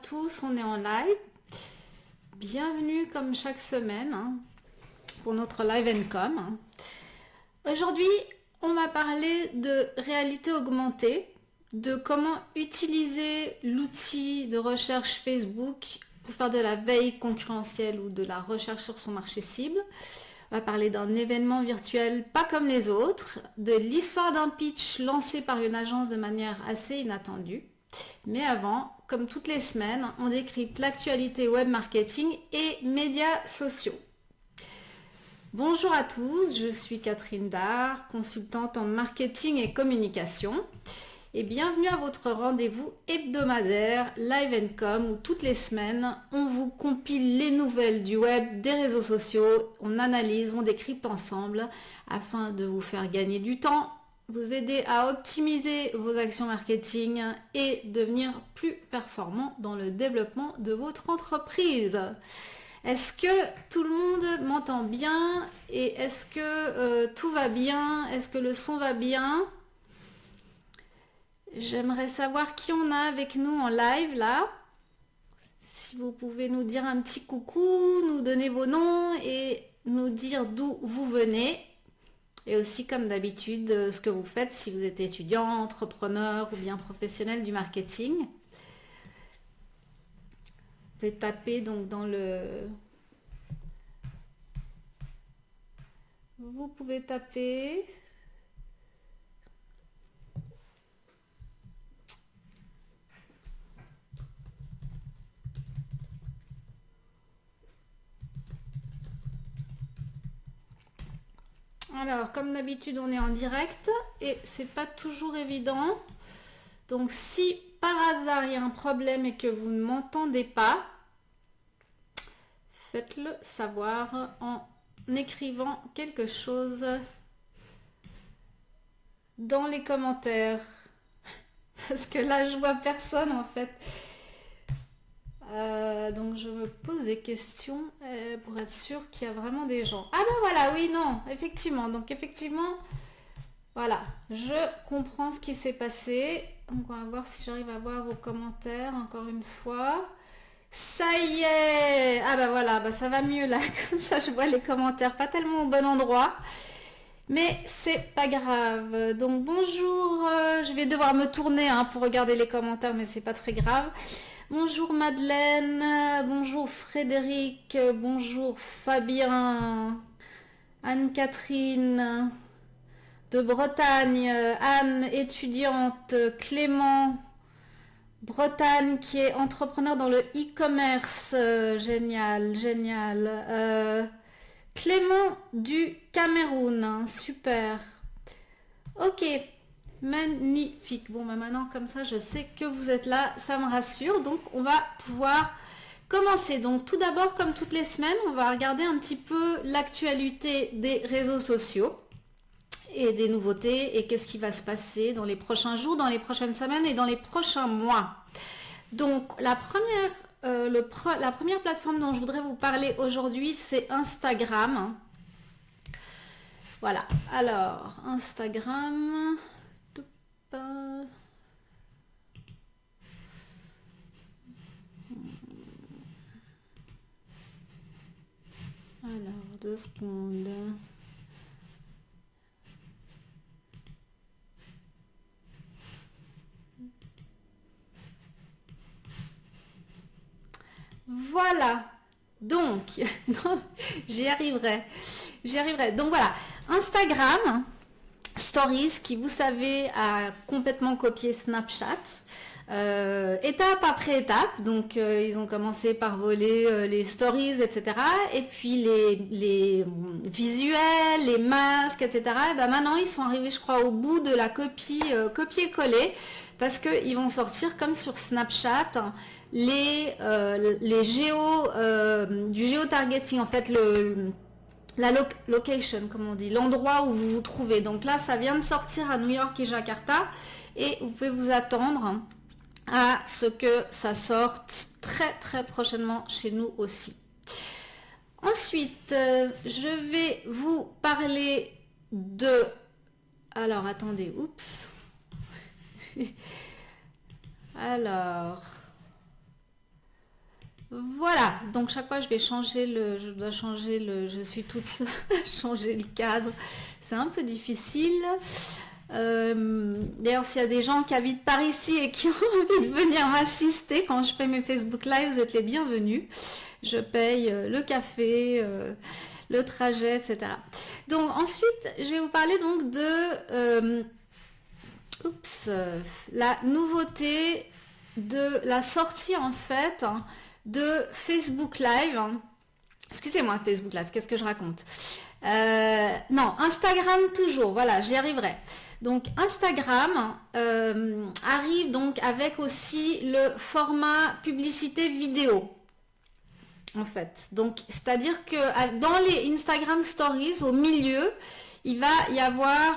tous, on est en live. Bienvenue comme chaque semaine pour notre live com. Aujourd'hui, on va parler de réalité augmentée, de comment utiliser l'outil de recherche Facebook pour faire de la veille concurrentielle ou de la recherche sur son marché cible. On va parler d'un événement virtuel pas comme les autres, de l'histoire d'un pitch lancé par une agence de manière assez inattendue. Mais avant, comme toutes les semaines, on décrypte l'actualité web marketing et médias sociaux. Bonjour à tous, je suis Catherine Dard, consultante en marketing et communication. Et bienvenue à votre rendez-vous hebdomadaire Live Com où toutes les semaines, on vous compile les nouvelles du web, des réseaux sociaux, on analyse, on décrypte ensemble afin de vous faire gagner du temps, vous aider à optimiser vos actions marketing et devenir plus performant dans le développement de votre entreprise. Est-ce que tout le monde m'entend bien et est-ce que tout va bien? Est-ce que le son va bien? J'aimerais savoir qui on a avec nous en live là. Si vous pouvez nous dire un petit coucou, nous donner vos noms et nous dire d'où vous venez. Et aussi comme d'habitude ce que vous faites si vous êtes étudiant, entrepreneur ou bien professionnel du marketing. Vous pouvez taper donc dans le... Vous pouvez taper... Alors, comme d'habitude, on est en direct et c'est pas toujours évident. Donc, si par hasard il y a un problème et que vous ne m'entendez pas, faites-le savoir en écrivant quelque chose dans les commentaires. Parce que là, je vois personne en fait. Donc je me pose des questions pour être sûr qu'il y a vraiment des gens. Ah ben voilà, oui, non, effectivement. Donc effectivement, voilà, je comprends ce qui s'est passé. Donc on va voir si j'arrive à voir vos commentaires encore une fois. Ça y est. Ah ben voilà, bah ça va mieux là. Comme ça, je vois les commentaires pas tellement au bon endroit. Mais c'est pas grave. Donc bonjour, je vais devoir me tourner pour regarder les commentaires, mais c'est pas très grave. Bonjour Madeleine, bonjour Frédéric, bonjour Fabien, Anne-Catherine de Bretagne, Anne étudiante, Clément, Bretagne qui est entrepreneur dans le e-commerce, génial, génial. Clément du Cameroun, super. Ok. Magnifique. Bon, bah maintenant, comme ça, je sais que vous êtes là. Ça me rassure. Donc, on va pouvoir commencer. Donc, tout d'abord, comme toutes les semaines, on va regarder un petit peu l'actualité des réseaux sociaux et des nouveautés et qu'est-ce qui va se passer dans les prochains jours, dans les prochaines semaines et dans les prochains mois. Donc, la première plateforme dont je voudrais vous parler aujourd'hui, c'est Instagram. Voilà. Alors, Instagram... Alors, 2 secondes. Voilà. Donc, j'y arriverai. J'y arriverai. Donc voilà, Instagram Stories qui, vous savez, a complètement copié Snapchat. Étape après étape, donc ils ont commencé par voler les stories, etc. Et puis les visuels, les masques, etc. Et ben maintenant ils sont arrivés, je crois, au bout de la copie copier-coller, parce qu'ils vont sortir comme sur Snapchat les géo du géotargeting, en fait la location, comme on dit, l'endroit où vous vous trouvez. Donc là, ça vient de sortir à New York et Jakarta, et vous pouvez vous attendre à ce que ça sorte très très prochainement chez nous aussi. Ensuite, je vais vous parler de... Alors, attendez, oups. Alors... Voilà, donc chaque fois je vais changer je dois changer je suis toute seule, changer le cadre, c'est un peu difficile. D'ailleurs, s'il y a des gens qui habitent par ici et qui ont envie de venir m'assister quand je fais mes Facebook Live, vous êtes les bienvenus. Je paye le café, le trajet, etc. Donc ensuite, je vais vous parler donc de la nouveauté de la sortie en fait de Facebook Live. Excusez-moi, Facebook Live, qu'est-ce que je raconte? Non, Instagram toujours, voilà, j'y arriverai. Donc Instagram arrive donc avec aussi le format publicité vidéo. En fait, donc c'est-à-dire que dans les Instagram Stories, au milieu, il va y avoir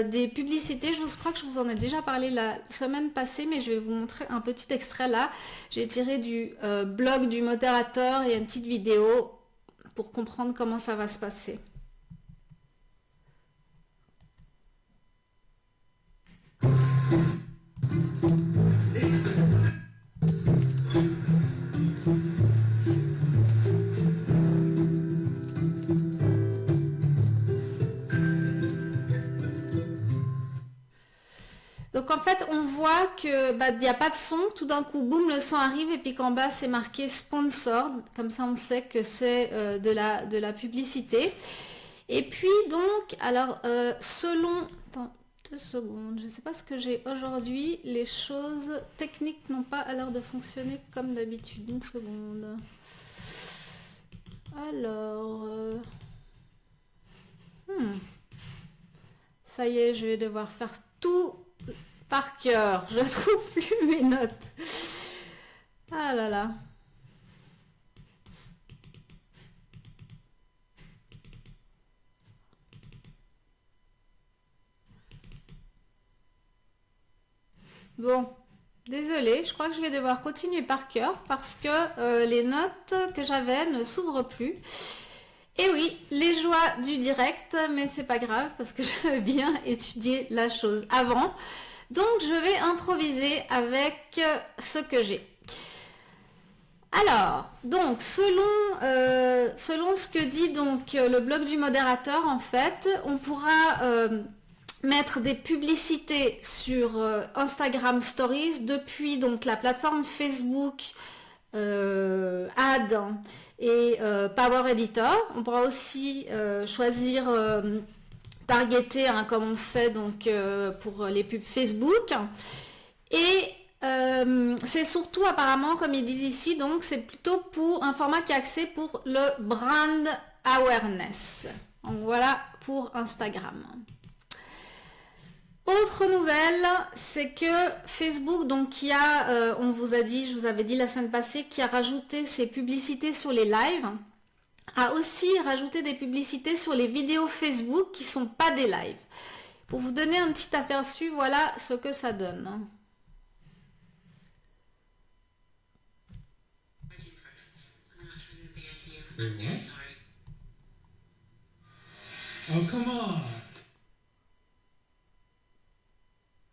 des publicités. Je crois que je vous en ai déjà parlé la semaine passée, mais je vais vous montrer un petit extrait là. J'ai tiré du blog du modérateur et une petite vidéo pour comprendre comment ça va se passer. Donc en fait on voit que il n'y a pas de son, tout d'un coup boum le son arrive et puis qu'en bas c'est marqué sponsored, comme ça on sait que c'est de la publicité. Et puis donc alors selon, attends 2 secondes, je ne sais pas ce que j'ai aujourd'hui, les choses techniques n'ont pas l'air de fonctionner comme d'habitude, 1 seconde. Alors ça y est, je vais devoir faire tout par cœur, je trouve plus mes notes. Ah là là. Bon, désolée, je crois que je vais devoir continuer par cœur parce que les notes que j'avais ne s'ouvrent plus. Et oui, les joies du direct, mais c'est pas grave parce que j'avais bien étudié la chose avant. Donc je vais improviser avec ce que j'ai. Alors, donc selon ce que dit donc le blog du modérateur, en fait, on pourra mettre des publicités sur Instagram Stories depuis donc la plateforme Facebook Ad et Power Editor. On pourra aussi choisir targeter comme on fait donc pour les pubs Facebook. Et c'est surtout apparemment, comme ils disent ici, donc c'est plutôt pour un format qui est axé pour le brand awareness. Donc voilà pour Instagram. Autre nouvelle, c'est que Facebook, donc qui a, on vous a dit, je vous avais dit la semaine passée, qui a rajouté ses publicités sur les lives, a aussi rajouté des publicités sur les vidéos Facebook qui ne sont pas des lives. Pour vous donner un petit aperçu, voilà ce que ça donne. Oh, come on.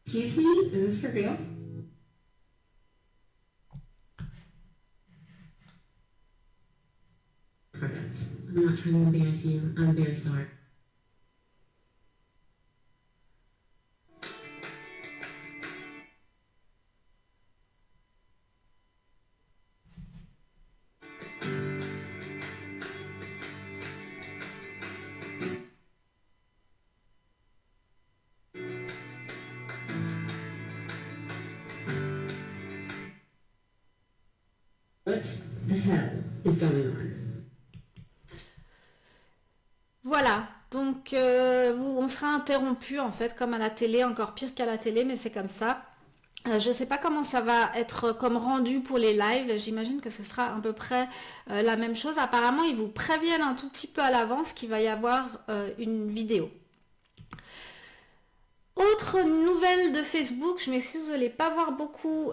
Excuse me, is this for real? I'm not trying to embarrass you. I'm very sorry. What the hell is going on? Voilà, donc on sera interrompu en fait comme à la télé, encore pire qu'à la télé, mais c'est comme ça. Je ne sais pas comment ça va être comme rendu pour les lives, j'imagine que ce sera à peu près la même chose. Apparemment, ils vous préviennent un tout petit peu à l'avance qu'il va y avoir une vidéo. Autre nouvelle de Facebook, je m'excuse, vous n'allez pas voir beaucoup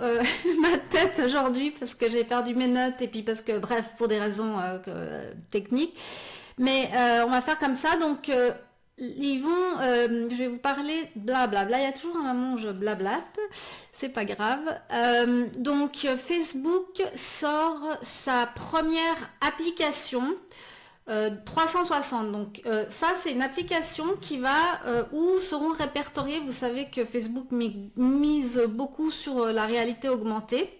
ma tête aujourd'hui parce que j'ai perdu mes notes et puis parce que, bref, pour des raisons techniques. Mais on va faire comme ça, donc ils vont, je vais vous parler blablabla, il y a toujours un moment où je blablate, c'est pas grave. Donc Facebook sort sa première application 360. Donc ça c'est une application qui va où seront répertoriés, vous savez que Facebook mise beaucoup sur la réalité augmentée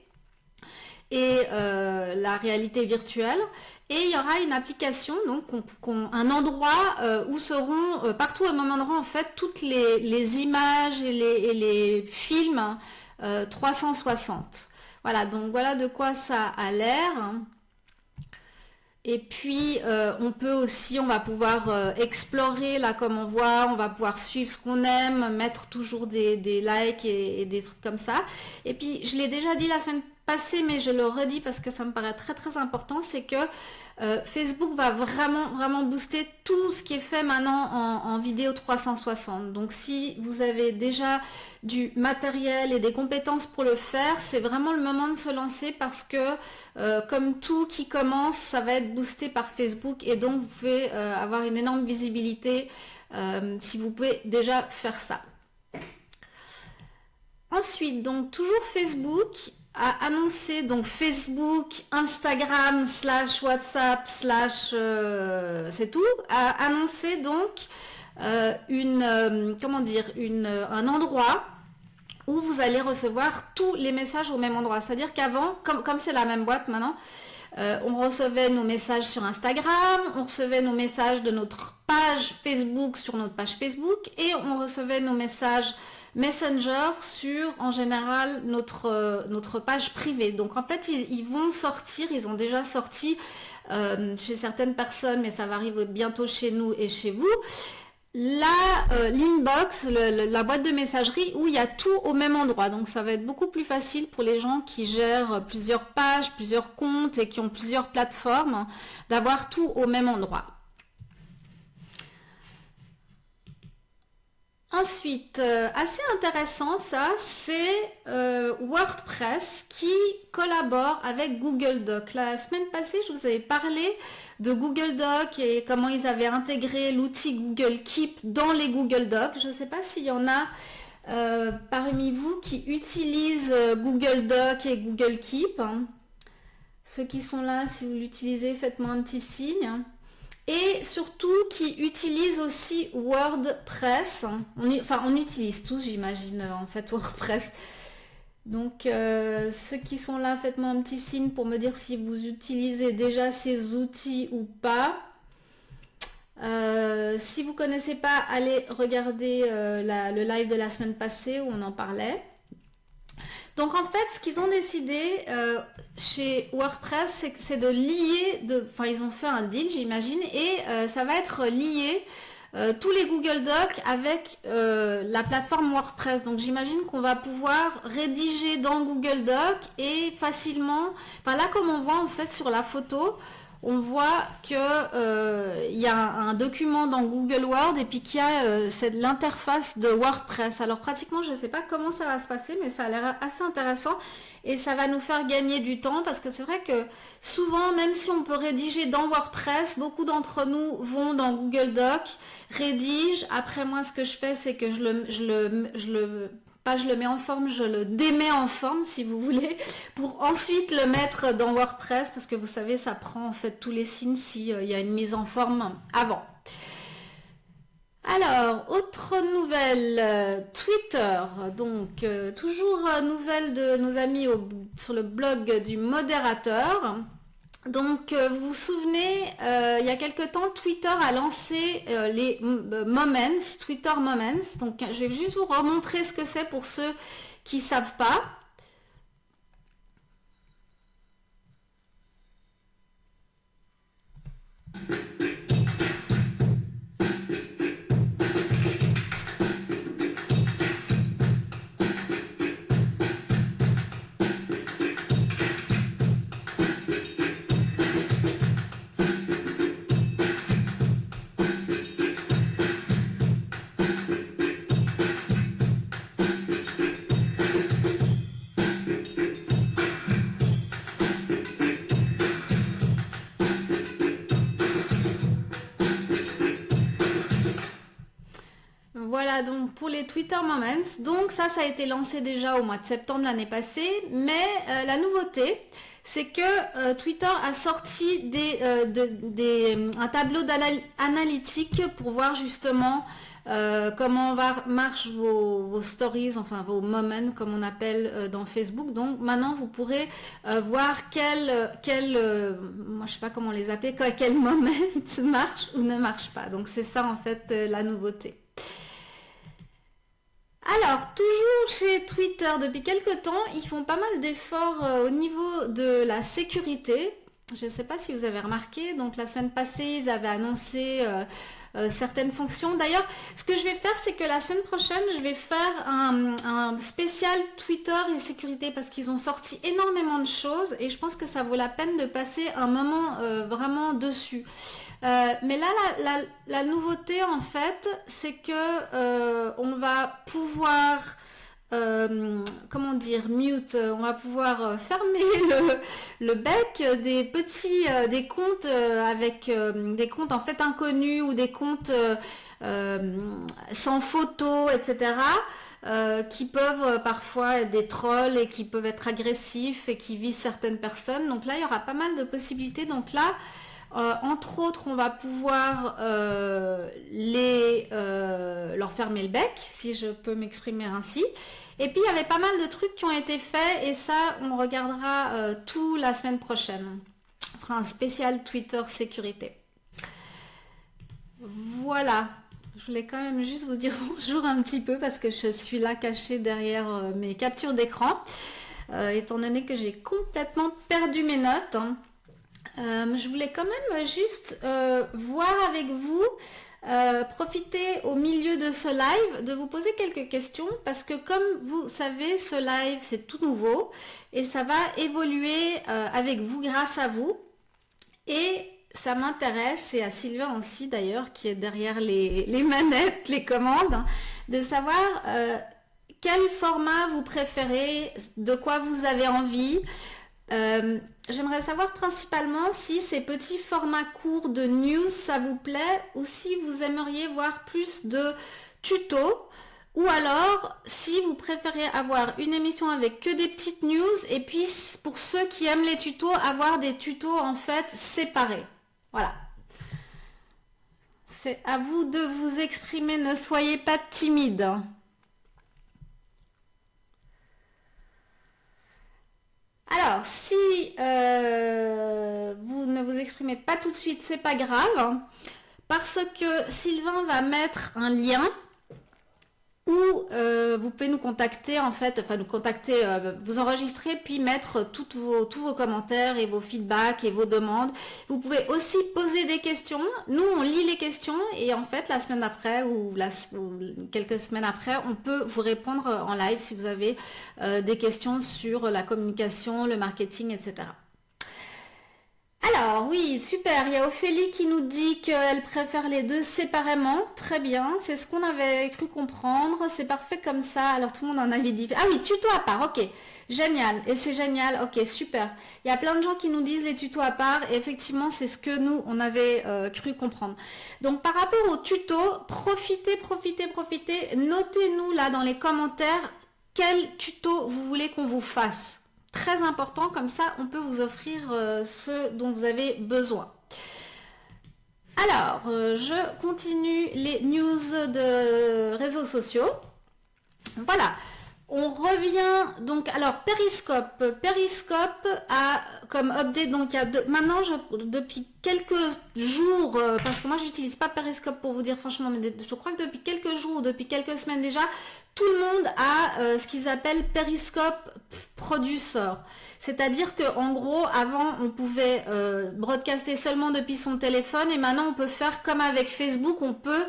et la réalité virtuelle. Et il y aura une application, donc un endroit où seront partout au même endroit en fait toutes les images et les films 360. Voilà, donc voilà de quoi ça a l'air. Et puis on va pouvoir explorer là comme on voit, on va pouvoir suivre ce qu'on aime, mettre toujours des likes et des trucs comme ça. Et puis je l'ai déjà dit la semaine passée, mais je le redis parce que ça me paraît très très important, c'est que Facebook va vraiment booster tout ce qui est fait maintenant en vidéo 360. Donc si vous avez déjà du matériel et des compétences pour le faire, c'est vraiment le moment de se lancer parce que comme tout qui commence, ça va être boosté par Facebook et donc vous pouvez avoir une énorme visibilité si vous pouvez déjà faire ça. Ensuite, donc toujours Facebook a annoncé, donc Facebook, Instagram, /WhatsApp, c'est tout, a annoncé donc un endroit où vous allez recevoir tous les messages au même endroit. C'est-à-dire qu'avant, comme c'est la même boîte maintenant, on recevait nos messages sur Instagram, on recevait nos messages de notre page Facebook sur notre page Facebook et on recevait nos messages Messenger sur en général notre page privée. Donc en fait ils vont sortir, ils ont déjà sorti chez certaines personnes, mais ça va arriver bientôt chez nous et chez vous, l'inbox, la boîte de messagerie où il y a tout au même endroit. Donc ça va être beaucoup plus facile pour les gens qui gèrent plusieurs pages, plusieurs comptes et qui ont plusieurs plateformes d'avoir tout au même endroit. Ensuite, assez intéressant ça, c'est WordPress qui collabore avec Google Doc. La semaine passée, je vous avais parlé de Google Doc et comment ils avaient intégré l'outil Google Keep dans les Google Docs. Je ne sais pas s'il y en a parmi vous qui utilisent Google Doc et Google Keep. Ceux qui sont là, si vous l'utilisez, faites-moi un petit signe. Et surtout qui utilisent aussi WordPress. On utilise tous, j'imagine, en fait, WordPress. Donc, ceux qui sont là, faites-moi un petit signe pour me dire si vous utilisez déjà ces outils ou pas. Si vous ne connaissez pas, allez regarder le live de la semaine passée où on en parlait. Donc en fait, ce qu'ils ont décidé chez WordPress, c'est de lier, ils ont fait un deal, j'imagine, et ça va être lié tous les Google Docs avec la plateforme WordPress. Donc j'imagine qu'on va pouvoir rédiger dans Google Docs et facilement, là comme on voit en fait sur la photo, on voit que y a un document dans Google Word et puis qu'il y a l'interface de WordPress. Alors pratiquement, je ne sais pas comment ça va se passer, mais ça a l'air assez intéressant et ça va nous faire gagner du temps parce que c'est vrai que souvent, même si on peut rédiger dans WordPress, beaucoup d'entre nous vont dans Google Docs, rédigent. Après moi, ce que je fais, c'est que je le mets en forme, je le démets en forme si vous voulez, pour ensuite le mettre dans WordPress parce que vous savez ça prend en fait tous les signes s'il y a une mise en forme avant. Alors, autre nouvelle, Twitter, donc toujours nouvelle de nos amis sur le blog du modérateur. Donc vous vous souvenez, il y a quelque temps, Twitter a lancé les Moments, Twitter Moments. Donc je vais juste vous remontrer ce que c'est pour ceux qui ne savent pas. les Twitter Moments. Donc ça a été lancé déjà au mois de septembre l'année passée, mais la nouveauté, c'est que Twitter a sorti un tableau analytique pour voir justement comment marchent vos stories, enfin vos moments comme on appelle dans Facebook. Donc maintenant vous pourrez voir moi je sais pas comment les appeler, quel moment marche ou ne marche pas. Donc c'est ça en fait la nouveauté. Alors, toujours chez Twitter, depuis quelques temps, ils font pas mal d'efforts au niveau de la sécurité. Je ne sais pas si vous avez remarqué, donc la semaine passée, ils avaient annoncé certaines fonctions. D'ailleurs, ce que je vais faire, c'est que la semaine prochaine, je vais faire un spécial Twitter et sécurité parce qu'ils ont sorti énormément de choses et je pense que ça vaut la peine de passer un moment vraiment dessus. Mais là, la nouveauté, en fait, c'est que on va pouvoir, comment dire, mute, on va pouvoir fermer le bec des petits, des comptes avec des comptes en fait inconnus ou des comptes sans photo, etc. Qui peuvent parfois être des trolls et qui peuvent être agressifs et qui visent certaines personnes. Donc là, il y aura pas mal de possibilités. Donc là, entre autres, on va pouvoir leur fermer le bec, si je peux m'exprimer ainsi. Et puis, il y avait pas mal de trucs qui ont été faits et ça, on regardera tout la semaine prochaine. On fera un spécial Twitter sécurité. Voilà. Je voulais quand même juste vous dire bonjour un petit peu parce que je suis là cachée derrière mes captures d'écran, étant donné que j'ai complètement perdu mes notes. Je voulais quand même juste voir avec vous, profiter au milieu de ce live, de vous poser quelques questions parce que comme vous savez, ce live c'est tout nouveau et ça va évoluer avec vous, grâce à vous. Et ça m'intéresse, et à Sylvain aussi d'ailleurs, qui est derrière les manettes, les commandes, hein, de savoir quel format vous préférez, de quoi vous avez envie. J'aimerais savoir principalement si ces petits formats courts de news ça vous plaît ou si vous aimeriez voir plus de tutos ou alors si vous préférez avoir une émission avec que des petites news et puis pour ceux qui aiment les tutos avoir des tutos en fait séparés. Voilà. C'est à vous de vous exprimer, ne soyez pas timide. Alors, si vous ne vous exprimez pas tout de suite, c'est pas grave, hein, parce que Sylvain va mettre un lien où vous pouvez nous contacter en fait, enfin nous contacter, vous enregistrer puis mettre tous vos commentaires et vos feedbacks et vos demandes. Vous pouvez aussi poser des questions. Nous on lit les questions et en fait la semaine d'après ou quelques semaines après on peut vous répondre en live si vous avez des questions sur la communication, le marketing, etc. Alors oui, super, il y a Ophélie qui nous dit qu'elle préfère les deux séparément. Très bien, c'est ce qu'on avait cru comprendre, c'est parfait comme ça. Alors tout le monde en avait dit. Ah oui, tuto à part, ok, génial, et c'est génial, ok, super. Il y a plein de gens qui nous disent les tutos à part, et effectivement c'est ce que nous, on avait cru comprendre. Donc par rapport aux tutos, profitez, notez-nous là dans les commentaires quel tuto vous voulez qu'on vous fasse. Très important, comme ça on peut vous offrir ce dont vous avez besoin. Alors, je continue les news de réseaux sociaux. Voilà, on revient donc, alors Periscope a comme update, donc il y a maintenant depuis quelques jours, parce que moi j'utilise pas Periscope pour vous dire franchement, mais je crois que depuis quelques jours, depuis quelques semaines déjà, tout le monde a ce qu'ils appellent Periscope Producer. C'est-à-dire qu'en gros, avant, on pouvait broadcaster seulement depuis son téléphone et maintenant, on peut faire comme avec Facebook, on peut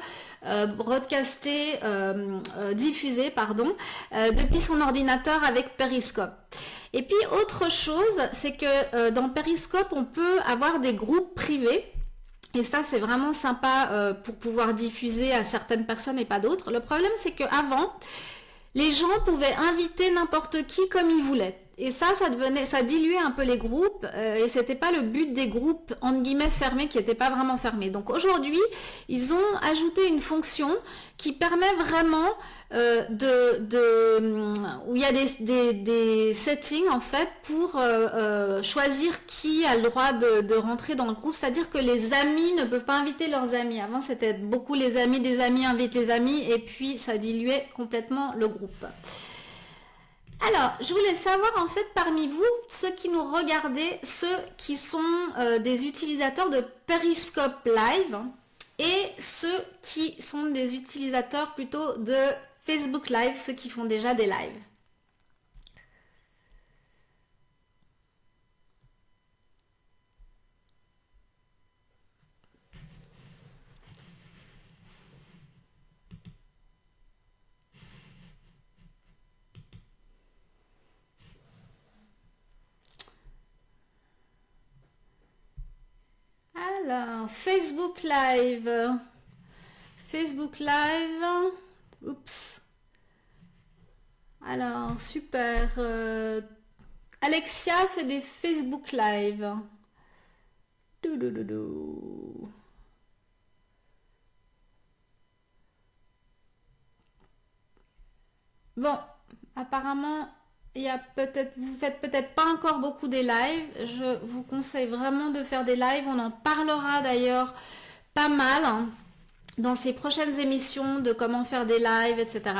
diffuser depuis son ordinateur avec Periscope. Et puis, autre chose, c'est que dans Periscope, on peut avoir des groupes privés. Et ça, c'est vraiment sympa pour pouvoir diffuser à certaines personnes et pas d'autres. Le problème, c'est qu'avant, les gens pouvaient inviter n'importe qui comme ils voulaient. Et ça diluait un peu les groupes, et c'était pas le but des groupes entre guillemets fermés qui n'étaient pas vraiment fermés. Donc aujourd'hui, ils ont ajouté une fonction qui permet vraiment où il y a des settings en fait pour choisir qui a le droit de rentrer dans le groupe. C'est-à-dire que les amis ne peuvent pas inviter leurs amis. Avant, c'était beaucoup les amis des amis invitent les amis, et puis ça diluait complètement le groupe. Alors, je voulais savoir en fait parmi vous, ceux qui nous regardez, ceux qui sont des utilisateurs de Periscope Live et ceux qui sont des utilisateurs plutôt de Facebook Live, ceux qui font déjà des lives. Alors, Facebook Live. Facebook Live. Oups. Alors, super. Alexia fait des Facebook Live. Doudoudou. Bon, apparemment, vous faites peut-être pas encore beaucoup des lives. Je vous conseille vraiment de faire des lives. On en parlera d'ailleurs pas mal hein, dans ces prochaines émissions de comment faire des lives, etc.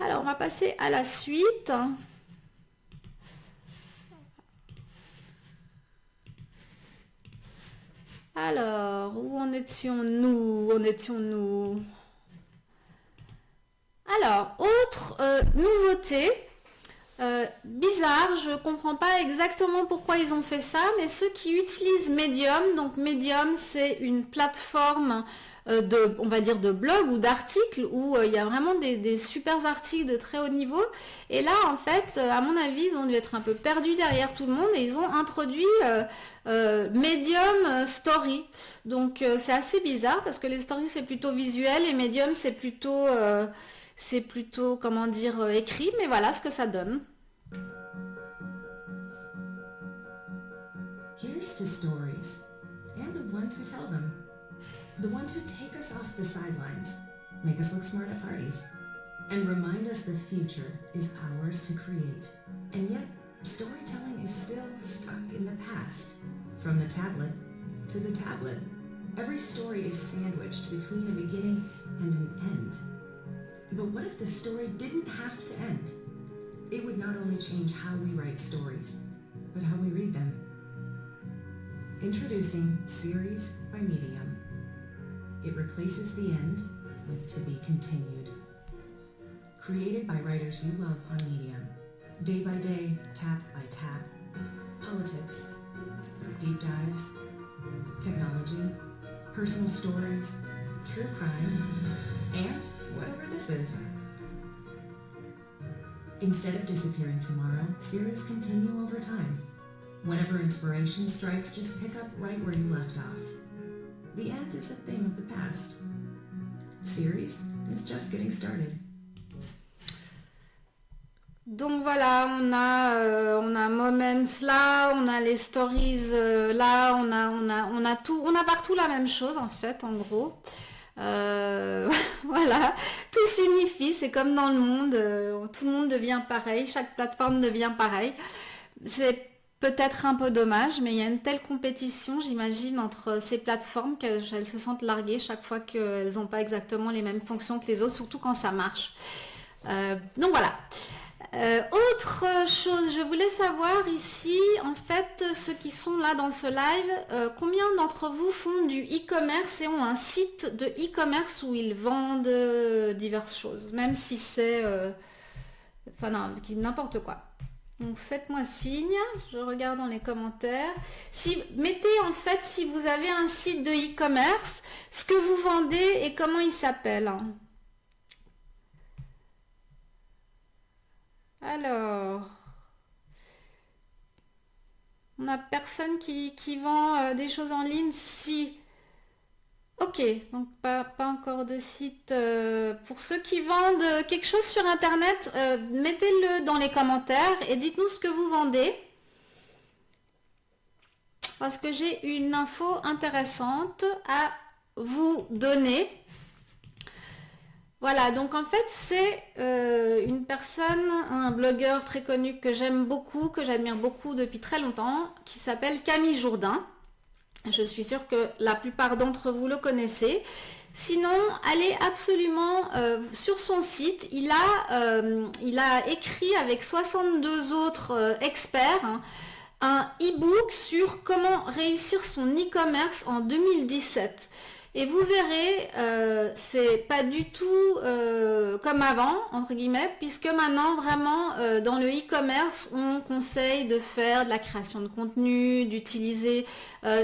Alors, on va passer à la suite. Alors, où en étions-nous? Alors, autre nouveauté, bizarre, je ne comprends pas exactement pourquoi ils ont fait ça, mais ceux qui utilisent Medium, donc Medium c'est une plateforme on va dire de blog ou d'articles où il y a vraiment des super articles de très haut niveau, et là en fait à mon avis ils ont dû être un peu perdus derrière tout le monde et ils ont introduit Medium Story. Donc c'est assez bizarre parce que les stories c'est plutôt visuel et Medium c'est plutôt comment dire écrit, mais voilà ce que ça donne. Here's to stories and the ones who tell them. The ones who take us off the sidelines, make us look smart at parties, and remind us the future is ours to create. And yet, storytelling is still stuck in the past. From the tablet to the tablet, every story is sandwiched between a beginning and an end. But what if the story didn't have to end? It would not only change how we write stories, but how we read them. Introducing Series by Medium. It replaces the end with to be continued. Created by writers you love on Medium. Day by day, tab by tab. Politics, deep dives, technology, personal stories, true crime, and whatever this is. Instead of disappearing tomorrow, series continue over time. Whenever inspiration strikes, just pick up right where you left off. The end is a thing of the past. Series is just getting started. Donc voilà, on a Moments là, on a les stories là, on a tout, on a partout la même chose en fait, en gros. Voilà, tout s'unifie, c'est comme dans le monde, tout le monde devient pareil, chaque plateforme devient pareil. C'est peut-être un peu dommage, mais il y a une telle compétition, j'imagine, entre ces plateformes qu'elles se sentent larguées chaque fois qu'elles n'ont pas exactement les mêmes fonctions que les autres, surtout quand ça marche. Donc voilà. Autre chose, je voulais savoir ici, en fait, ceux qui sont là dans ce live, combien d'entre vous font du e-commerce et ont un site de e-commerce où ils vendent diverses choses, même si c'est, enfin non, n'importe quoi. Donc faites-moi signe, je regarde dans les commentaires. Mettez en fait si vous avez un site de e-commerce, ce que vous vendez et comment il s'appelle. Alors, on n'a personne qui vend des choses en ligne. Si, Ok, donc pas encore de site. Pour ceux qui vendent quelque chose sur Internet, mettez-le dans les commentaires et dites-nous ce que vous vendez. Parce que j'ai une info intéressante à vous donner. Voilà, donc en fait c'est une personne, un blogueur très connu que j'aime beaucoup, que j'admire beaucoup depuis très longtemps, qui s'appelle Camille Jourdain. Je suis sûre que la plupart d'entre vous le connaissez. Sinon, allez absolument sur son site. Il a écrit avec 62 autres experts un e-book sur comment réussir son e-commerce en 2017. Et vous verrez, c'est pas du tout comme avant, entre guillemets, puisque maintenant, vraiment, dans le e-commerce, on conseille de faire de la création de contenu, d'utiliser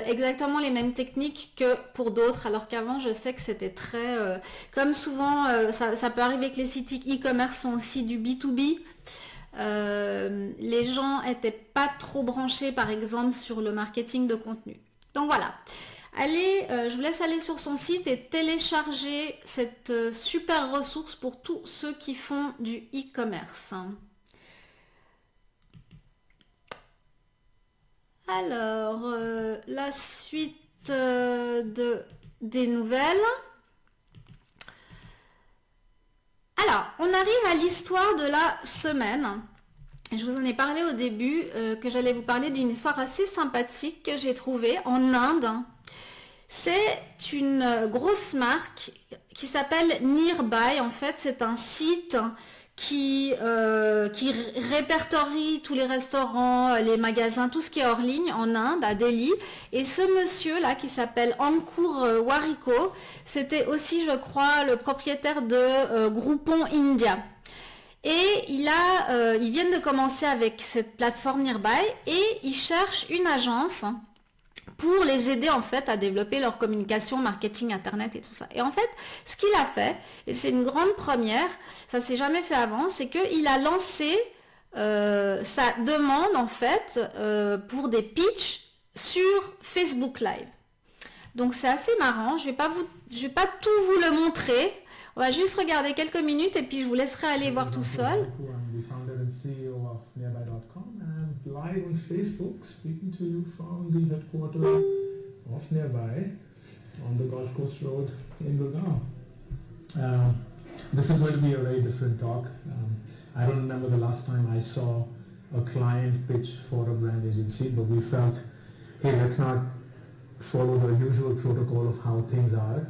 exactement les mêmes techniques que pour d'autres, alors qu'avant, je sais que c'était très... comme souvent, ça peut arriver que les sites e-commerce sont aussi du B2B. Les gens n'étaient pas trop branchés, par exemple, sur le marketing de contenu. Donc voilà. Allez, je vous laisse aller sur son site et télécharger cette super ressource pour tous ceux qui font du e-commerce. Alors, la suite des nouvelles. Alors, on arrive à l'histoire de la semaine. Je vous en ai parlé au début, que j'allais vous parler d'une histoire assez sympathique que j'ai trouvée en Inde. C'est une grosse marque qui s'appelle Nearby. En fait, c'est un site qui répertorie tous les restaurants, les magasins, tout ce qui est hors ligne en Inde, à Delhi. Et ce monsieur-là, qui s'appelle Ankur Warikoo, c'était aussi, je crois, le propriétaire de Groupon India. Et ils viennent de commencer avec cette plateforme Nearby et ils cherchent une agence pour les aider en fait à développer leur communication, marketing, internet et tout ça. Et en fait, ce qu'il a fait, et c'est une grande première, ça s'est jamais fait avant, c'est qu'il a lancé sa demande en fait pour des pitchs sur Facebook Live. Donc c'est assez marrant, je vais pas tout vous le montrer. On va juste regarder quelques minutes et puis je vous laisserai aller voir tout seul. I'm the founder and CEO of Nearby.com and live on Facebook speaking to you from the headquarters of Nearby on the Golf Coast Road in Gurgaon. This is going to be a very different talk. I don't remember the last time I saw a client pitch for a brand agency, but we felt, hey, let's not follow the usual protocol of how things are.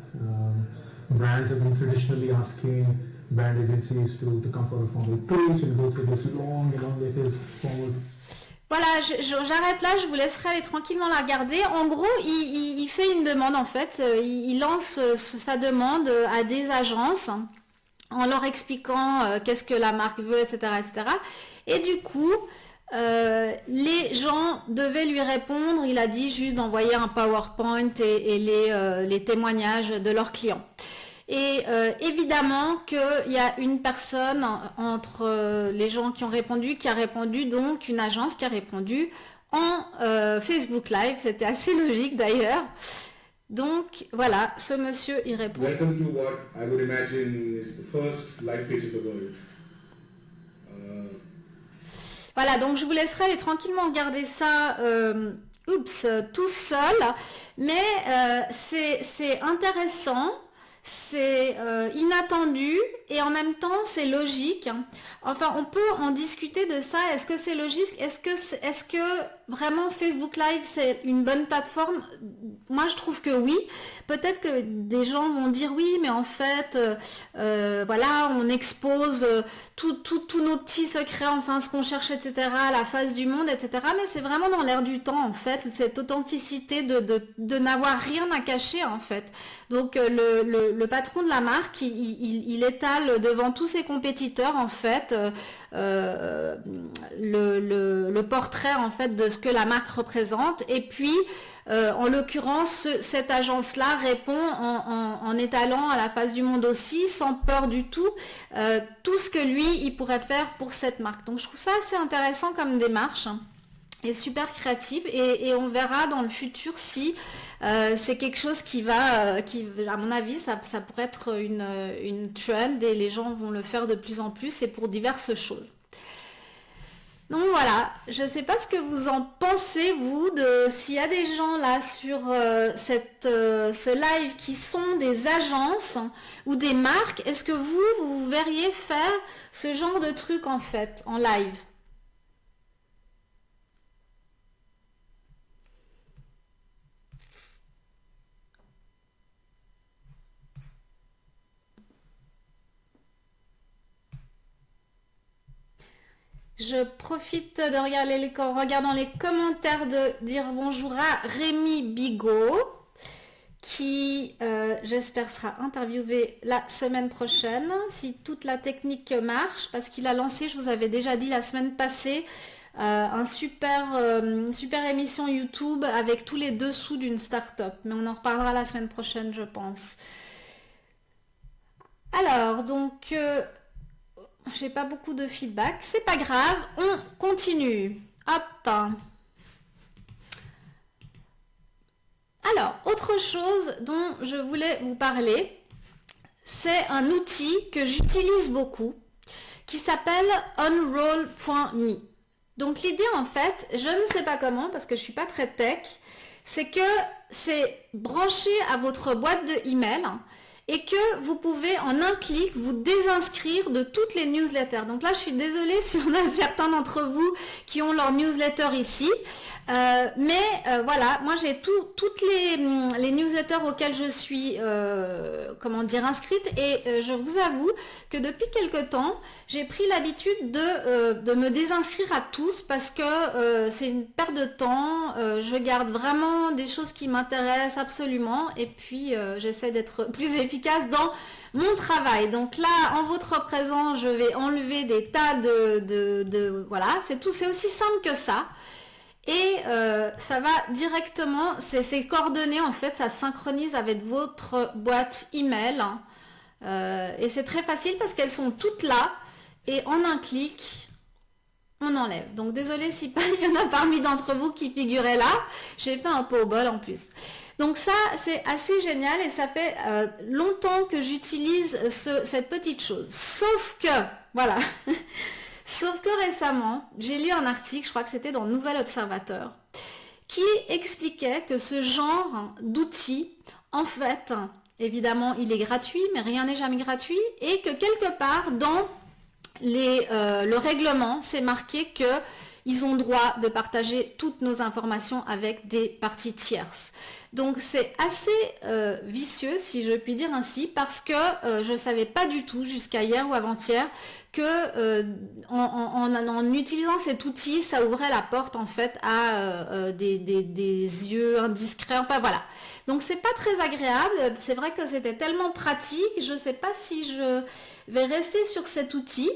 Brands have been traditionally asking brand agencies to come for a formal pitch and go through this long, elongated formal. Voilà, j'arrête là, je vous laisserai aller tranquillement la regarder. En gros, il fait une demande en fait, il lance sa demande à des agences en leur expliquant qu'est-ce que la marque veut, etc. etc. Et du coup, les gens devaient lui répondre, il a dit juste d'envoyer un PowerPoint et les témoignages de leurs clients. Et évidemment qu'il y a une personne entre les gens qui ont répondu, donc une agence qui a répondu en Facebook Live. C'était assez logique d'ailleurs. Donc voilà, ce monsieur il répond. Welcome to what I would imagine is the first live pitch in the world. Voilà, donc je vous laisserai aller tranquillement regarder ça tout seul. Mais c'est intéressant. C'est inattendu et en même temps c'est logique. Enfin, on peut en discuter de ça. Est-ce que c'est logique? Est-ce que vraiment Facebook Live c'est une bonne plateforme? Moi je trouve que oui. Peut-être que des gens vont dire oui, mais en fait, voilà, on expose tous nos petits secrets, enfin ce qu'on cherche, etc., à la face du monde, etc. Mais c'est vraiment dans l'air du temps, en fait, cette authenticité de n'avoir rien à cacher, en fait. Donc le patron de la marque, il étale devant tous ses compétiteurs, en fait, le portrait, en fait, de ce que la marque représente. Et puis, en l'occurrence, cette agence-là répond en étalant à la face du monde aussi, sans peur du tout, tout ce que lui, il pourrait faire pour cette marque. Donc je trouve ça assez intéressant comme démarche. est super créative et on verra dans le futur si c'est quelque chose qui va, à mon avis, ça pourrait être une trend et les gens vont le faire de plus en plus et pour diverses choses. Donc voilà, je ne sais pas ce que vous en pensez, vous, s'il y a des gens là sur ce live qui sont des agences ou des marques, est-ce que vous verriez faire ce genre de truc en fait, en live? Je profite de regarder regardant les commentaires de dire bonjour à Rémi Bigot qui, j'espère, sera interviewé la semaine prochaine si toute la technique marche parce qu'il a lancé, je vous avais déjà dit la semaine passée, une super émission YouTube avec tous les dessous d'une start-up. Mais on en reparlera la semaine prochaine, je pense. Alors, donc... j'ai pas beaucoup de feedback, c'est pas grave, on continue. Hop. Alors, autre chose dont je voulais vous parler, c'est un outil que j'utilise beaucoup qui s'appelle Unroll.me. Donc l'idée en fait, je ne sais pas comment parce que je suis pas très tech, c'est que c'est branché à votre boîte de email et que vous pouvez en un clic vous désinscrire de toutes les newsletters. Donc là, je suis désolée si on a certains d'entre vous qui ont leur newsletter ici. Voilà, moi j'ai toutes les newsletters auxquelles je suis inscrite et je vous avoue que depuis quelque temps j'ai pris l'habitude de me désinscrire à tous parce que c'est une perte de temps, je garde vraiment des choses qui m'intéressent absolument et puis j'essaie d'être plus efficace dans mon travail. Donc là, en votre présence, je vais enlever des tas voilà, c'est aussi simple que ça. Et ça va directement, ces coordonnées en fait, ça synchronise avec votre boîte email. Et c'est très facile parce qu'elles sont toutes là. Et en un clic, on enlève. Donc désolé si il y en a parmi d'entre vous qui figuraient là. J'ai fait un pot au bol en plus. Donc ça, c'est assez génial et ça fait longtemps que j'utilise cette petite chose. Sauf que, voilà... Sauf que récemment, j'ai lu un article, je crois que c'était dans Nouvel Observateur, qui expliquait que ce genre d'outil, en fait, évidemment, il est gratuit, mais rien n'est jamais gratuit, et que quelque part, dans le règlement, c'est marqué qu'ils ont droit de partager toutes nos informations avec des parties tierces. Donc c'est assez vicieux, si je puis dire ainsi, parce que je ne savais pas du tout, jusqu'à hier ou avant-hier, que en utilisant cet outil, ça ouvrait la porte en fait à des yeux indiscrets, enfin voilà. Donc c'est pas très agréable, c'est vrai que c'était tellement pratique, je ne sais pas si je vais rester sur cet outil,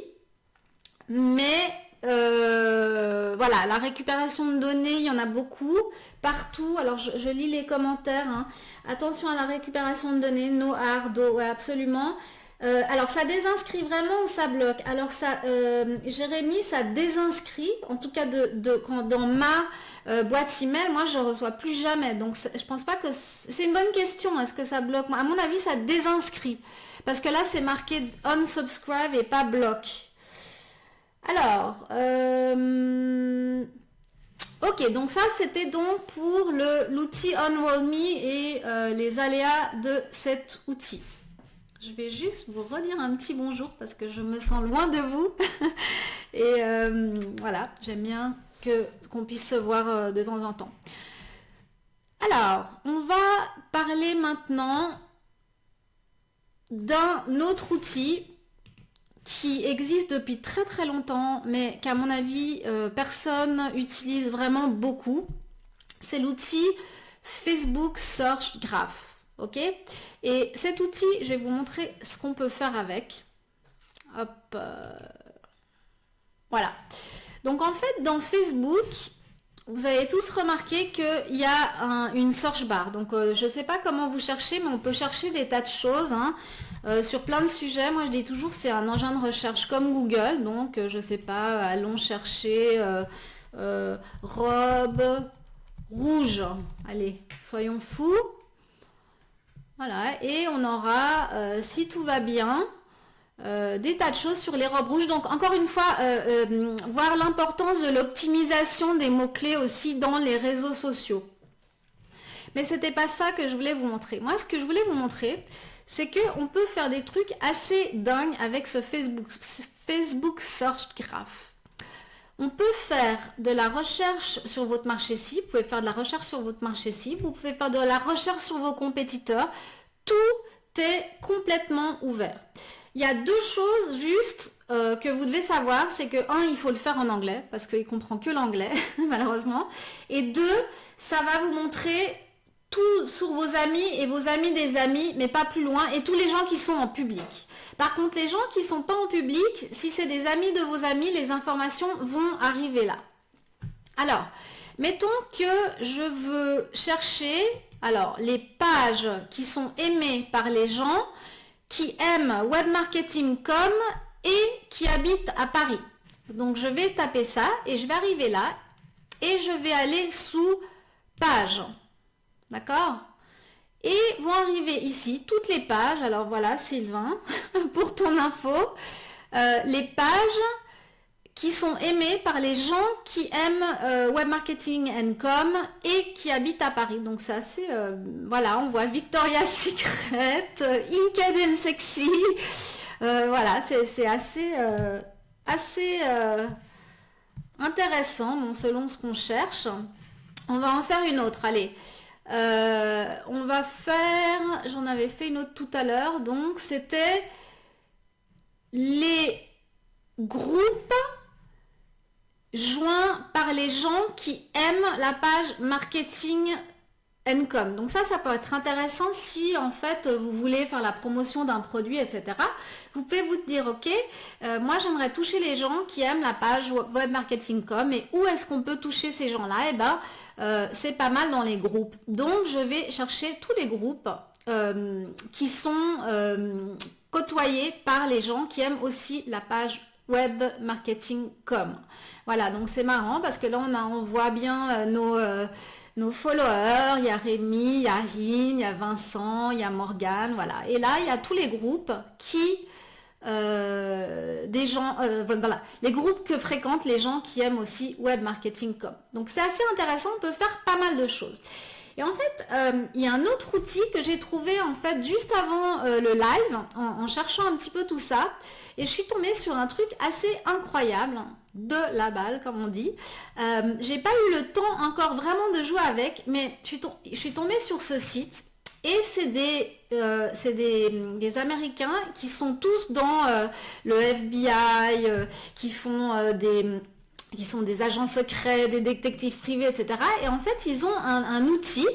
mais... voilà, la récupération de données, il y en a beaucoup, partout. Alors je lis les commentaires, hein. Attention à la récupération de données, no hard, ouais, absolument. Alors ça désinscrit vraiment ou ça bloque? Alors ça, Jérémy, ça désinscrit, en tout cas dans ma boîte email, moi je reçois plus jamais. Donc je pense pas que c'est une bonne question. Est-ce que ça bloque? À mon avis, ça désinscrit parce que là c'est marqué unsubscribe et pas bloque. Alors, ok, donc ça c'était donc pour l'outil Unroll.me et les aléas de cet outil. Je vais juste vous redire un petit bonjour parce que je me sens loin de vous. Et voilà, j'aime bien qu'on puisse se voir de temps en temps. Alors, on va parler maintenant d'un autre outil qui existe depuis très très longtemps, mais qu'à mon avis, personne utilise vraiment beaucoup. C'est l'outil Facebook Search Graph. Ok, et cet outil, je vais vous montrer ce qu'on peut faire avec. Hop, voilà. Donc en fait, dans Facebook, vous avez tous remarqué qu'il y a une search bar. Donc je ne sais pas comment vous cherchez, mais on peut chercher des tas de choses, hein, sur plein de sujets. Moi je dis toujours c'est un engin de recherche comme Google. Donc je ne sais pas, allons chercher robe rouge. Allez, soyons fous. Voilà, et on aura, si tout va bien, des tas de choses sur les robes rouges. Donc encore une fois, voir l'importance de l'optimisation des mots-clés aussi dans les réseaux sociaux. Mais c'était pas ça que je voulais vous montrer. Moi, ce que je voulais vous montrer, c'est qu'on peut faire des trucs assez dingues avec ce Facebook Search Graph. On peut faire de la recherche sur votre marché cible, vous pouvez faire de la recherche sur votre marché cible, vous pouvez faire de la recherche sur vos compétiteurs. Tout est complètement ouvert. Il y a deux choses juste que vous devez savoir, c'est que un, il faut le faire en anglais, parce qu'il ne comprend que l'anglais, malheureusement. Et deux, ça va vous montrer tout sur vos amis et vos amis des amis, mais pas plus loin, et tous les gens qui sont en public. Par contre, les gens qui ne sont pas en public, si c'est des amis de vos amis, les informations vont arriver là. Alors, mettons que je veux chercher les pages qui sont aimées par les gens qui aiment webmarketing.com et qui habitent à Paris. Donc, je vais taper ça et je vais arriver là et je vais aller sous page. D'accord ? Et vont arriver ici toutes les pages. Alors voilà, Sylvain, pour ton info, les pages qui sont aimées par les gens qui aiment webmarketing.com et qui habitent à Paris. Donc c'est assez, voilà, on voit Victoria's Secret, Inked and Sexy. Voilà, c'est assez intéressant, bon, selon ce qu'on cherche. On va en faire une autre, allez. On va faire, j'en avais fait une autre tout à l'heure, donc c'était les groupes joints par les gens qui aiment la page marketing.com. Donc ça peut être intéressant si en fait vous voulez faire la promotion d'un produit, etc. Vous pouvez vous dire, ok, moi j'aimerais toucher les gens qui aiment la page webmarketing.com, et où est-ce qu'on peut toucher ces gens-là? Eh ben, c'est pas mal dans les groupes. Donc je vais chercher tous les groupes qui sont côtoyés par les gens qui aiment aussi la page webmarketing.com. Voilà, donc c'est marrant parce que là on voit bien nos followers. Il y a Rémi, il y a Rin, il y a Vincent, il y a Morgane, voilà. Et là il y a tous les groupes qui des gens, voilà, les groupes que fréquentent les gens qui aiment aussi webmarketing.com. Donc c'est assez intéressant, on peut faire pas mal de choses. Et en fait, il y a un autre outil que j'ai trouvé en fait juste avant le live, en cherchant un petit peu tout ça, et je suis tombée sur un truc assez incroyable, de la balle comme on dit. J'ai pas eu le temps encore vraiment de jouer avec, mais je suis tombée sur ce site. Et c'est des Américains qui sont tous dans le FBI, qui sont des agents secrets, des détectives privés, etc. Et en fait, ils ont un outil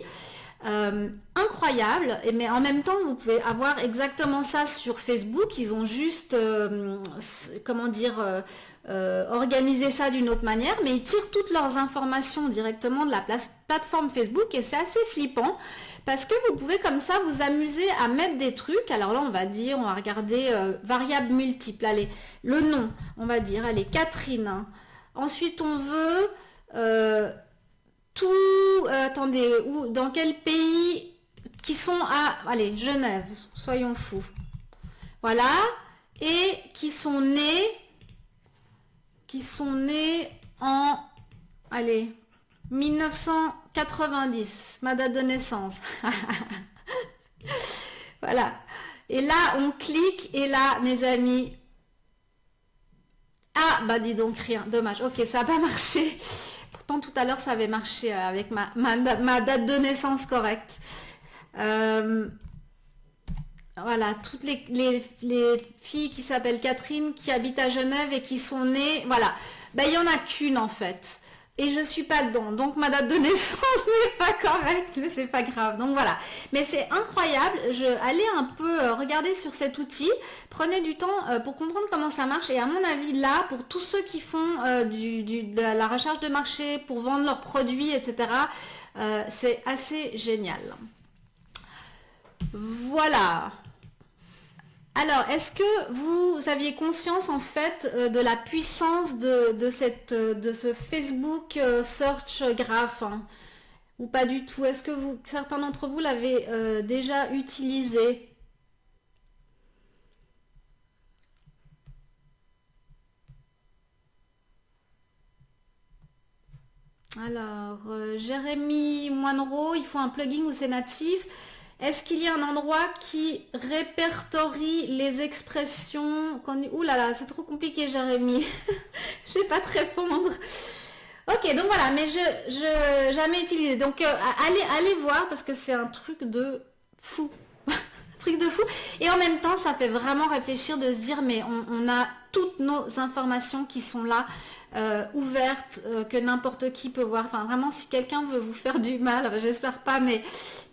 incroyable, mais en même temps, vous pouvez avoir exactement ça sur Facebook. Ils ont juste, organiser ça d'une autre manière, mais ils tirent toutes leurs informations directement de la plateforme Facebook, et c'est assez flippant parce que vous pouvez comme ça vous amuser à mettre des trucs. Alors là on va regarder variables multiples, allez, le nom, on va dire, allez, Catherine, ensuite on veut attendez, dans quel pays, qui sont allez, Genève, soyons fous, voilà, et qui sont nés en, allez, 1990, ma date de naissance. Voilà. Et là, on clique, et là, mes amis, ah, bah dis donc, rien, dommage. Ok, ça n'a pas marché. Pourtant, tout à l'heure, ça avait marché avec ma date de naissance correcte. Voilà, toutes les filles qui s'appellent Catherine, qui habitent à Genève et qui sont nées, voilà. Ben, il n'y en a qu'une en fait. Et je ne suis pas dedans. Donc ma date de naissance n'est pas correcte, mais c'est pas grave. Donc voilà. Mais c'est incroyable. Allez un peu regarder sur cet outil. Prenez du temps pour comprendre comment ça marche. Et à mon avis, là, pour tous ceux qui font de la recherche de marché, pour vendre leurs produits, etc., c'est assez génial. Voilà. Alors, est-ce que vous aviez conscience en fait de la puissance de ce Facebook Search Graph, hein, ou pas du tout? Est-ce que certains d'entre vous l'avez déjà utilisé? Alors, Jérémy Moinereau, il faut un plugin ou c'est natif? Est-ce qu'il y a un endroit qui répertorie les expressions qu'on... Ouh là là, c'est trop compliqué, Jérémy. Je vais pas te répondre. Ok, donc voilà, mais je jamais utilisé. Donc allez voir parce que c'est un truc de fou. Truc de fou. Et en même temps, ça fait vraiment réfléchir de se dire, mais on a toutes nos informations qui sont là, ouvertes, que n'importe qui peut voir. Enfin, vraiment, si quelqu'un veut vous faire du mal, j'espère pas, mais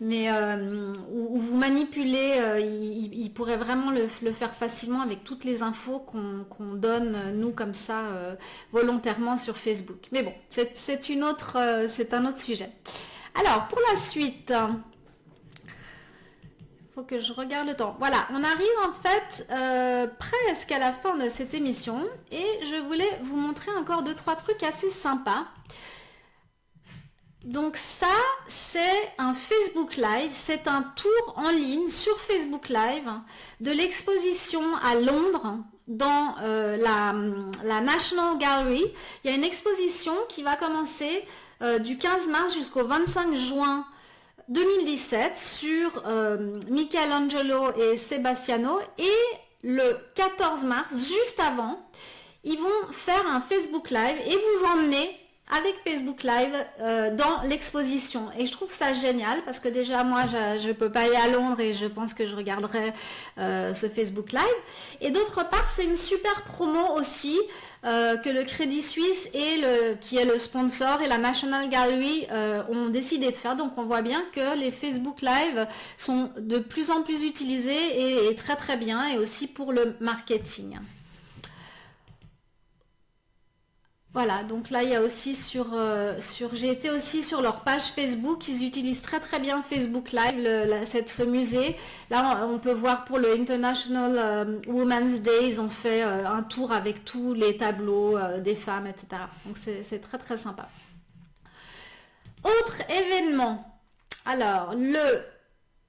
ou vous manipuler, il pourrait vraiment le faire facilement avec toutes les infos qu'on donne, nous, comme ça, volontairement sur Facebook. Mais bon, c'est un autre sujet. Alors, pour la suite... faut que je regarde le temps. Voilà, on arrive en fait presque à la fin de cette émission et je voulais vous montrer encore 2-3 trucs assez sympas. Donc ça, c'est un Facebook Live, c'est un tour en ligne sur Facebook Live de l'exposition à Londres dans la National Gallery. Il y a une exposition qui va commencer du 15 mars jusqu'au 25 juin 2017 sur Michelangelo et Sebastiano, et le 14 mars, juste avant, ils vont faire un Facebook Live et vous emmener avec Facebook Live dans l'exposition. Et je trouve ça génial parce que déjà moi je peux pas aller à Londres et je pense que je regarderai ce Facebook Live. Et d'autre part, c'est une super promo aussi que le Crédit Suisse qui est le sponsor, et la National Gallery ont décidé de faire. Donc on voit bien que les Facebook Live sont de plus en plus utilisés et très très bien, et aussi pour le marketing. Voilà, donc là il y a aussi j'ai été aussi sur leur page Facebook, ils utilisent très très bien Facebook Live, ce musée. Là on peut voir pour le International Women's Day, ils ont fait un tour avec tous les tableaux des femmes, etc. Donc c'est très très sympa. Autre événement, alors le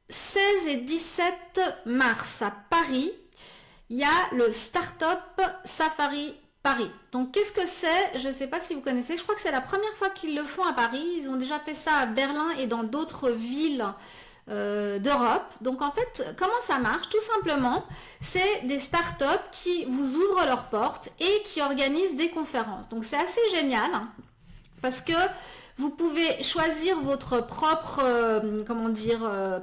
16 et 17 mars à Paris, il y a le Startup Safari Paris. Donc qu'est-ce que c'est? Je ne sais pas si vous connaissez, je crois que c'est la première fois qu'ils le font à Paris. Ils ont déjà fait ça à Berlin et dans d'autres villes d'Europe. Donc en fait, comment ça marche? Tout simplement, c'est des startups qui vous ouvrent leurs portes et qui organisent des conférences. Donc c'est assez génial, hein, parce que vous pouvez choisir votre propre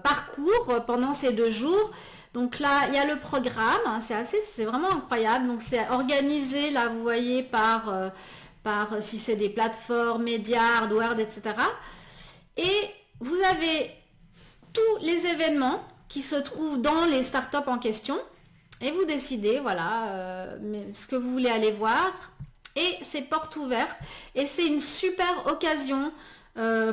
parcours pendant ces 2 jours. Donc là, il y a le programme, c'est vraiment incroyable. Donc c'est organisé, là, vous voyez, par si c'est des plateformes, médias, hardware, etc. Et vous avez tous les événements qui se trouvent dans les startups en question. Et vous décidez, voilà, ce que vous voulez aller voir. Et c'est porte ouverte. Et c'est une super occasion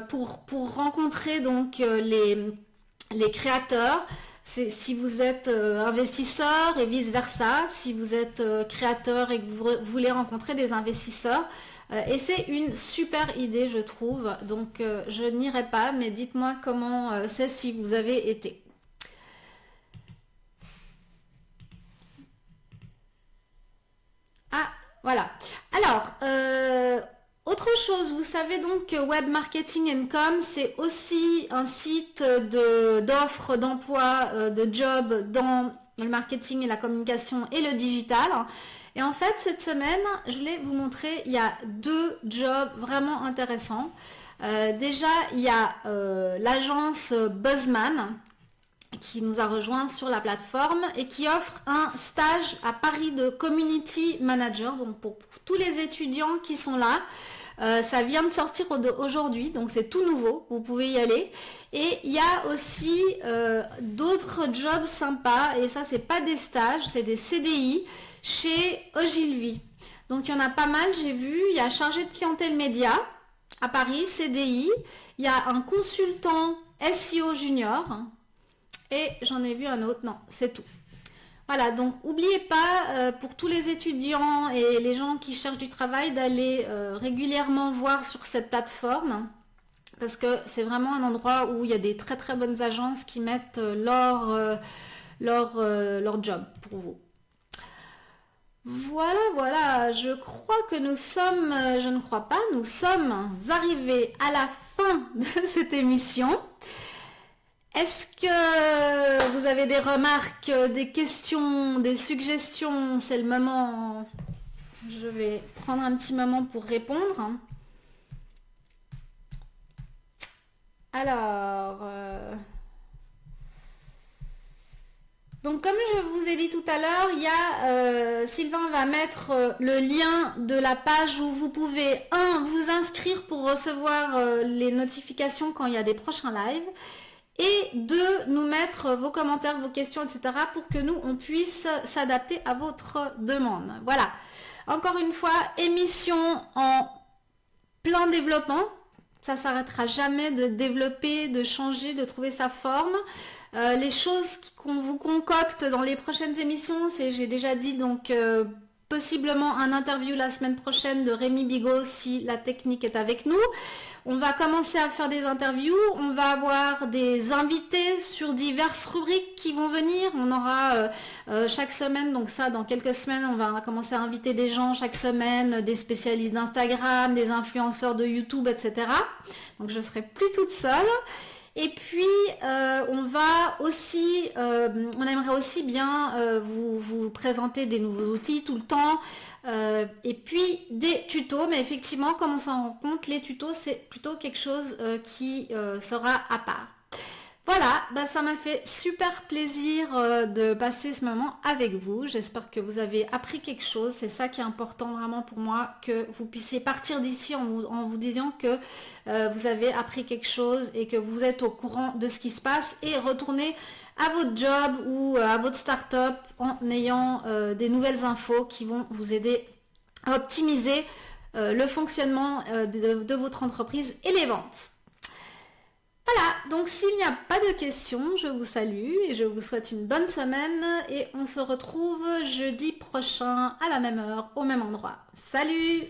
pour rencontrer donc les créateurs. Si vous êtes investisseur et vice-versa, si vous êtes créateur et que vous voulez rencontrer des investisseurs. Et c'est une super idée, je trouve. Donc, je n'irai pas, mais dites-moi comment c'est si vous avez été. Ah, voilà. Alors, autre chose, vous savez donc que Web Marketing & Com, c'est aussi un site d'offres d'emploi, de jobs dans le marketing et la communication et le digital. Et en fait, cette semaine, je voulais vous montrer, il y a 2 jobs vraiment intéressants. Déjà, il y a l'agence Buzzman qui nous a rejoint sur la plateforme et qui offre un stage à Paris de Community Manager. Donc pour tous les étudiants qui sont là, ça vient de sortir aujourd'hui, donc c'est tout nouveau, vous pouvez y aller. Et il y a aussi d'autres jobs sympas, et ça c'est pas des stages, c'est des CDI chez Ogilvy. Donc il y en a pas mal, j'ai vu, il y a chargé de clientèle média à Paris, CDI, il y a un consultant SEO junior, et j'en ai vu un autre, non, c'est tout. Voilà, donc n'oubliez pas pour tous les étudiants et les gens qui cherchent du travail d'aller régulièrement voir sur cette plateforme parce que c'est vraiment un endroit où il y a des très très bonnes agences qui mettent leur job pour vous. Voilà, je crois que nous sommes arrivés à la fin de cette émission. Est-ce que vous avez des remarques, des questions, des suggestions? C'est le moment. Je vais prendre un petit moment pour répondre. Alors, donc comme je vous ai dit tout à l'heure, il y a Sylvain va mettre le lien de la page où vous pouvez vous inscrire pour recevoir les notifications quand il y a des prochains lives. Et 2, nous mettre vos commentaires, vos questions, etc. pour que nous, on puisse s'adapter à votre demande. Voilà. Encore une fois, émission en plein développement. Ça ne s'arrêtera jamais de développer, de changer, de trouver sa forme. Les choses qu'on vous concocte dans les prochaines émissions, c'est, j'ai déjà dit, donc possiblement un interview la semaine prochaine de Rémi Bigot si la technique est avec nous. On va commencer à faire des interviews, on va avoir des invités sur diverses rubriques qui vont venir. On aura chaque semaine, donc ça dans quelques semaines, on va commencer à inviter des gens chaque semaine, des spécialistes d'Instagram, des influenceurs de YouTube, etc. Donc je ne serai plus toute seule. Et puis on aimerait aussi bien vous présenter des nouveaux outils tout le temps. Et puis des tutos, mais effectivement comme on s'en rend compte, les tutos c'est plutôt quelque chose qui sera à part. Voilà, ça m'a fait super plaisir de passer ce moment avec vous. J'espère que vous avez appris quelque chose. C'est ça qui est important vraiment pour moi, que vous puissiez partir d'ici en vous disant que vous avez appris quelque chose et que vous êtes au courant de ce qui se passe et retourner à votre job ou à votre start-up en ayant des nouvelles infos qui vont vous aider à optimiser le fonctionnement de votre entreprise et les ventes. Voilà, donc s'il n'y a pas de questions, je vous salue et je vous souhaite une bonne semaine et on se retrouve jeudi prochain à la même heure, au même endroit. Salut!